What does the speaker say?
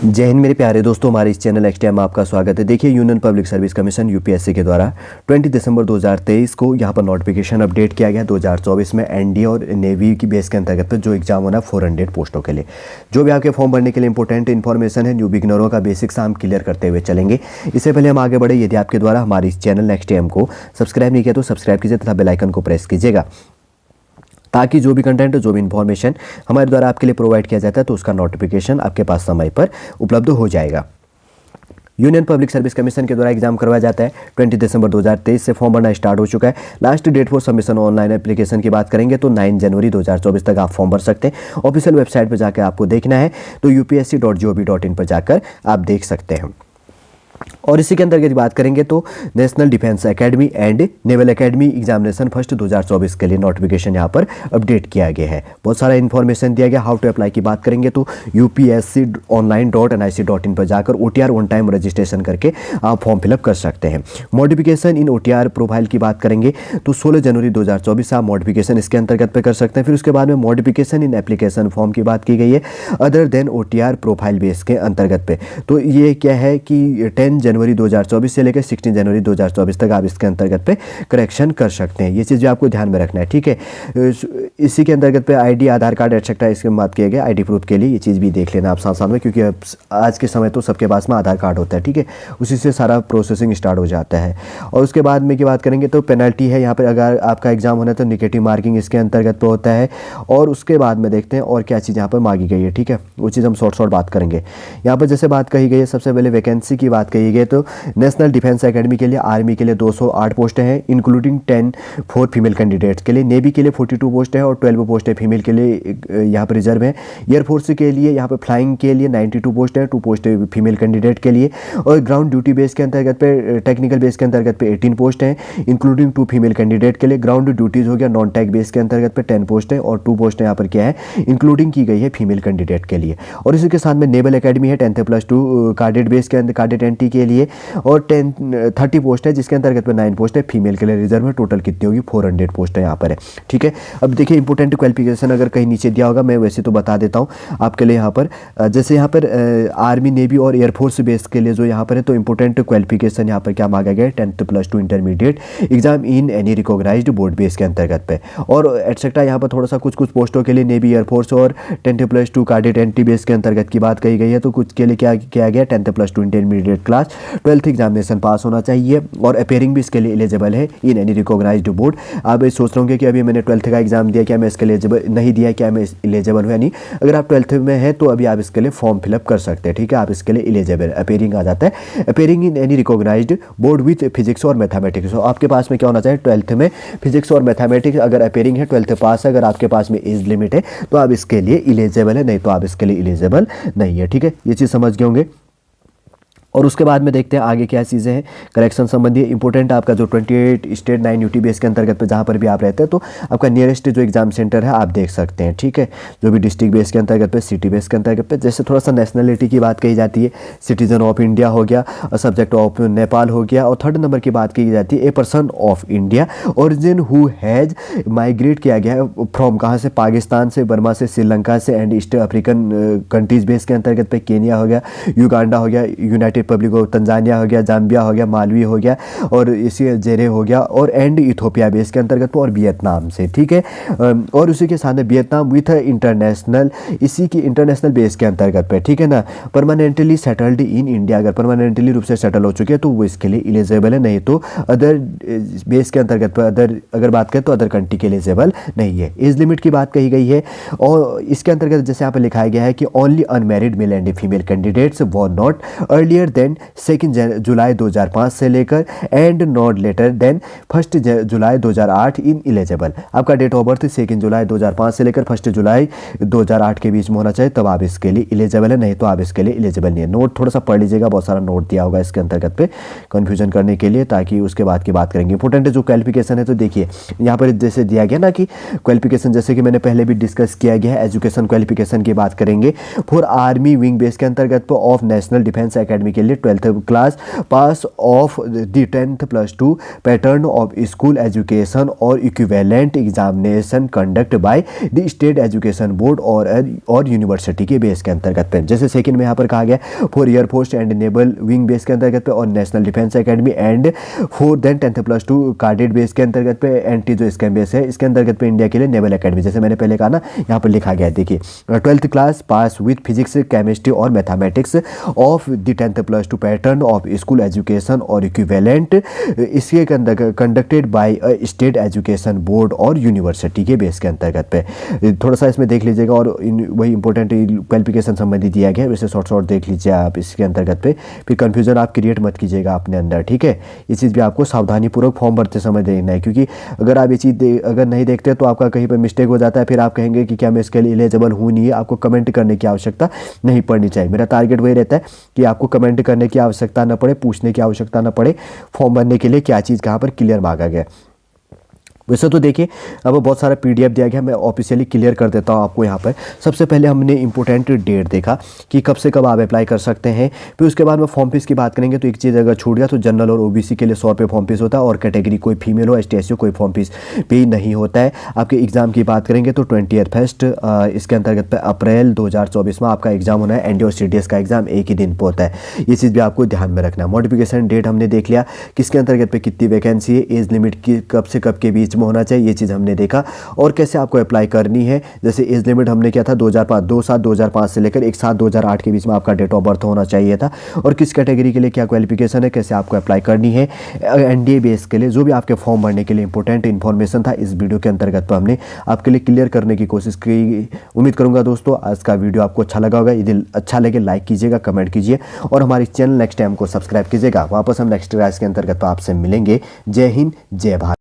जय हिंद मेरे प्यारे दोस्तों, हमारे इस चैनल एक्सटी में आपका स्वागत है। देखिए, union public service commission UPSC के द्वारा 20 दिसंबर 2023 को यहाँ पर नोटिफिकेशन अपडेट किया गया 2024 में एनडीए और नेवी की बेस के अंतर्गत पर जो एग्जाम होना 400 पोस्टों के लिए। जो भी आपके फॉर्म भरने के लिए इंपॉर्टेंट इन्फॉर्मेशन है, न्यू बिगनरों का बेसिक्स हम क्लियर करते हुए चलेंगे। इससे पहले हम आगे बढ़े, यदि आपके द्वारा हमारे इस चैनल एक्सटी को सब्सक्राइब नहीं किया तो सब्सक्राइब कीजिए तथा बेल आइकन को प्रेस कीजिएगा, ताकि जो भी कंटेंट, जो भी इन्फॉर्मेशन हमारे द्वारा आपके लिए प्रोवाइड किया जाता है तो उसका नोटिफिकेशन आपके पास समय पर उपलब्ध हो जाएगा। यूनियन पब्लिक सर्विस कमीशन के द्वारा एग्जाम करवाया जाता है। 20 दिसंबर 2023 से फॉर्म भरना स्टार्ट हो चुका है। Last date for submission online application की बात करेंगे तो 9 जनवरी 2024 तक आप फॉर्म भर सकते हैं। ऑफिशियल वेबसाइट पर जाकर आपको देखना है तो upsc.gov.in पर जाकर आप देख सकते हैं। और इसी के अंतर्गत बात करेंगे तो national defence academy and naval academy examination first 2024 के लिए नोटिफिकेशन यहाँ पर अपडेट किया गया है। बहुत सारा इन्फॉर्मेशन दिया गया। हाउ टू अप्लाई की बात करेंगे तो upsc.online.nic.in पर जाकर OTR वन टाइम रजिस्ट्रेशन करके आप फॉर्म फिलअप कर सकते हैं। मॉडिफिकेशन इन OTR प्रोफाइल की बात करेंगे तो 16 जनवरी 2024 से आप मॉडिफिकेशन इसके अंतर्गत पे कर सकते हैं। फिर उसके बाद में मॉडिफिकेशन इन एप्लीकेशन फॉर्म की बात की गई है other than OTR profile base के अंतर्गत पे। तो ये क्या है कि 10 जनवरी 2024 से लेकर 16 जनवरी 2024 तक आप इसके अंतर्गत पे करेक्शन कर सकते हैं। ये चीज़ जो आपको ध्यान में रखना है, ठीक है। इसी के अंतर्गत पे आईडी, आधार कार्ड एटसेट्रा इसके बात किया गया। आईडी प्रूफ के लिए ये चीज़ भी देख लेना आप साथ में, क्योंकि आज के समय तो सबके पास में आधार कार्ड होता है, ठीक है। उसी से सारा प्रोसेसिंग स्टार्ट हो जाता है। और उसके बाद में की बात करेंगे तो पेनल्टी है यहाँ पर, अगर आपका एग्जाम होना है तो निगेटिव मार्किंग इसके अंतर्गत पे होता है। और उसके बाद में देखते हैं और क्या चीज़ यहाँ पर मांगी गई है, ठीक है। वो चीज़ हम शॉर्ट बात करेंगे। यहाँ पर जैसे बात कही गई है, सबसे पहले वैकेंसी की बात कही गई तो नेशनल डिफेंस एकेडमी के लिए, आर्मी के लिए 208 पोस्टें हैं इंक्लूडिंग 10 फॉर फीमेल कैंडिडेट्स के लिए। नेवी के लिए 42 पोस्ट है और 12 पोस्टें फीमेल के लिए यहाँ पर रिजर्व है। एयरफोर्स के लिए यहाँ पर फ्लाइंग के लिए 92 पोस्ट है, 2 पोस्ट फीमेल कैंडिडेट के लिए। और ग्राउंड ड्यूटी बेस के अंतर्गत पे, टेक्निकल बेस के अंतर्गत पे 18 पोस्ट हैं इंक्लूडिंग 2 फीमेल कैंडिडेट के लिए। ग्राउंड ड्यूटीज़ हो गया नॉन टैग बेस के अंतर्गत पे 10 पोस्ट है और 2 पोस्टें यहाँ पर क्या है इंक्लूडिंग की गई है फीमेल कैंडिडेट के लिए। और इसी के साथ में नेवल एकेडमी है 10th+2 कार्डेट बेस के अंदर, कार्डेट एंटी के लिए। और 30 पोस्ट है जिसके अंतर्गत में 9 पोस्ट है फीमेल के लिए रिजर्व में। टोटल कितनी होगी 400 पोस्ट है यहाँ पर है, ठीक है। अब देखिए इंपॉर्टेंट क्वालिफिकेशन अगर कहीं नीचे दिया होगा, मैं वैसे तो बता देता हूँ आपके लिए यहाँ पर। जैसे यहाँ पर आर्मी, नेवी और एयरफोर्स बेस के लिए जो यहाँ पर है तो इंपॉर्टेंट क्वालिफिकेशन यहाँ पर क्या मांगा गया है 10th+2 intermediate exam in any recognised board base के अंतर्गत पे। और एटसेट्रा यहाँ पर थोड़ा सा कुछ पोस्टों के लिए नेवी, एयरफोर्स और 10th+2 कार्डेट एंटी बेस के अंतर्गत की बात कही गई है। तो कुछ के लिए क्या किया गया 10th+2 intermediate class 12th examination पास होना चाहिए और अपेयरिंग भी इसके लिए एलिजिबल है इन एनी रिकॉग्नाइज्ड बोर्ड। आप ये सोच रहे होंगे कि अभी मैंने 12th का एग्जाम दिया, क्या मैं इसके लिए एलिजिबल नहीं दिया, क्या मैं एलिजिबल हूँ या नहीं। अगर आप 12th में है तो अभी आप इसके लिए फॉर्म फिलअप कर सकते हैं, ठीक है। आप इसके लिए एलिजिबल, अपेयरिंग आ जाता है। Appearing in any recognised board with physics और मैथमेटिक्स। तो आपके पास में क्या होना चाहिए 12th में फिजिक्स और मैथमेटिक्स। अगर अपेयरिंग है 12th पास है, अगर आपके पास में एज लिमिट है तो आप इसके लिए एलिजिबल है, नहीं तो आप इसके लिए एलिजिबल नहीं है, ठीक है। ये चीज़ समझ गए होंगे। और उसके बाद में देखते हैं आगे क्या चीज़ें हैं करेक्शन संबंधी। इंपॉर्टेंट आपका जो 28 स्टेट 9 यूटी बेस के अंतर्गत पे जहाँ पर भी आप रहते हैं तो आपका नियरेस्ट जो एग्जाम सेंटर है आप देख सकते हैं, ठीक है। जो भी डिस्ट्रिक्ट बेस के अंतर्गत पे, सिटी बेस के अंतर्गत पे। जैसे थोड़ा सा नेशनलिटी की बात कही जाती है, सिटीजन ऑफ इंडिया हो गया, सब्जेक्ट ऑफ नेपाल हो गया। और 3rd नंबर की बात की जाती है a person of India origin who has migrate किया गया है फ्रॉम, कहाँ से, पाकिस्तान से, बर्मा से, श्रीलंका से and east African countries base के अंतर्गत पे। केनिया हो गया, युगांडा हो गया, यूनाइटेड रिपब्लिक ऑफ तंजानिया हो गया, जाम्बिया हो गया, मालवी हो गया और इसी जेरे हो गया और एंड इथोपिया बेस के अंतर्गत और वियतनाम से, ठीक है। और उसी के साथ में वियतनाम विथ इंटरनेशनल, इसी की इंटरनेशनल बेस के अंतर्गत पे, ठीक है ना। परमानेंटली सेटल्ड इन इंडिया, अगर परमानेंटली रूप से सेटल हो चुके हैं तो वो इसके लिए एलिजिबल है, नहीं तो अदर बेस के अंतर्गत पर, अदर अगर बात करें तो अदर कंट्री के एलिजिबल नहीं है। एज लिमिट की बात कही गई है और इसके अंतर्गत जैसे यहाँ पर लिखाया गया है कि only unmarried male and female candidates were not earlier than 2 जुलाई 2005 से लेकर and not later than 1 July 2008 in eligible. आपका डेट ऑफ बर्थ 2 जुलाई 2005 से लेकर 1 जुलाई 2008 के बीच में होना चाहिए, तब आप इसके लिए एलिजिबल है, नहीं तो आप इसके लिए एलिजिबल नहीं है। नोट थोड़ा सा पढ़ लीजिएगा, बहुत सारा नोट दिया होगा इसके अंतर्गत पे कन्फ्यूजन करने के लिए, ताकि उसके बाद की बात करेंगे। इंपॉर्टेंट जो क्वालिफिकेशन है तो देखिए यहाँ पर जैसे दिया गया ना कि क्वालिफिकेशन, जैसे कि मैंने पहले भी डिस्कस किया गया है, एजुकेशन क्वालिफिकेशन की बात करेंगे फॉर आर्मी विंग बेस के अंतर्गत ऑफ नेशनल डिफेंस एकेडमी के लिए 12th class pass of the 10th+2 pattern of school education और equivalent examination conduct by the state education board और यूनिवर्सिटी के बेस के अंतर्गत पे। जैसे सेकंड में यहाँ पर कहा गया for air force and naval wing base के अंतर्गत पे और national defence academy and for then 10th+2 cadet base के अंतर्गत पे एंटी जो स्कैम बेस है इसके अंतर्गत पे इंडिया के लिए नेवल एकेडमी। जैसे मैंने पहले कहा ना, यहाँ पर लिखा गया है, देखिए 12th class pass with physics chemistry और mathematics of the 10th+2 pattern of school education और इक्विवेलेंट इसके conducted by state education board और यूनिवर्सिटी के बेस के अंतर्गत पे। थोड़ा सा इसमें देख लीजिएगा और वही इंपॉर्टेंट क्वालिफिकेशन संबंधी दिया गया है, वैसे शॉर्ट देख लीजिए आप इसके अंतर्गत पे, फिर कंफ्यूजन आप क्रिएट मत कीजिएगा अपने अंदर, ठीक है। इस चीज़ भी आपको सावधानीपूर्वक फॉर्म भरते समय देखना है, क्योंकि अगर आप ये चीज़ अगर नहीं देखते तो आपका कहीं पर मिस्टेक हो जाता है, फिर आप कहेंगे कि क्या मैं इसके लिए एलिजिबल हूँ नहीं है। आपको कमेंट करने की आवश्यकता नहीं पड़नी चाहिए। मेरा टारगेट वही रहता है कि आपको कमेंट करने की आवश्यकता न पड़े, पूछने की आवश्यकता न पड़े फॉर्म भरने के लिए क्या चीज़ कहाँ पर क्लियर मांगा गया। वैसे तो देखिए अब बहुत सारा पीडीएफ दिया गया, मैं ऑफिशियली क्लियर कर देता हूँ आपको। यहाँ पर सबसे पहले हमने इंपॉर्टेंट डेट देखा कि कब से कब आप अप्लाई कर सकते हैं। फिर उसके बाद में फॉर्म फीस की बात करेंगे तो एक चीज़ अगर छूट गया तो जनरल और ओबीसी के लिए 100 रुपये फॉर्म फीस होता है और कैटेगरी कोई फीमेल हो ST SC कोई फॉर्म फीस पे नहीं होता है। आपके एग्ज़ाम की बात करेंगे तो 21st इसके अंतर्गत पे अप्रैल 2024 में आपका एग्जाम होना है। ND और CDS का एग्जाम एक ही दिन पर होता है, ये चीज़ भी आपको ध्यान में रखना है। मॉडिफिकेशन डेट हमने देख लिया, किसके अंतर्गत पे कितनी वैकेंसी है, एज लिमिट की कब से कब के बीच में होना चाहिए, ये चीज़ हमने देखा। और कैसे आपको अप्लाई करनी है, जैसे एज लिमिट हमने क्या था 2/7/2005 से लेकर 1/7/2008 के बीच में आपका डेट ऑफ बर्थ होना चाहिए था। और किस कैटेगरी के लिए क्या क्वालिफिकेशन है, कैसे आपको अप्लाई करनी है। NDA बेस के लिए जो भी आपके फॉर्म भरने के लिए इंपॉर्टेंट इन्फॉर्मेशन था इस वीडियो के अंतर्गत तो हमने आपके लिए क्लियर करने की कोशिश की। उम्मीद करूंगा दोस्तों आज का वीडियो आपको अच्छा लगा होगा। यदि अच्छा लगे लाइक कीजिएगा, कमेंट कीजिए और हमारे चैनल नेक्स्ट टाइम को सब्सक्राइब कीजिएगा। वापस हम नेक्स्ट क्लास के अंतर्गत तो आपसे मिलेंगे। जय हिंद, जय भारत।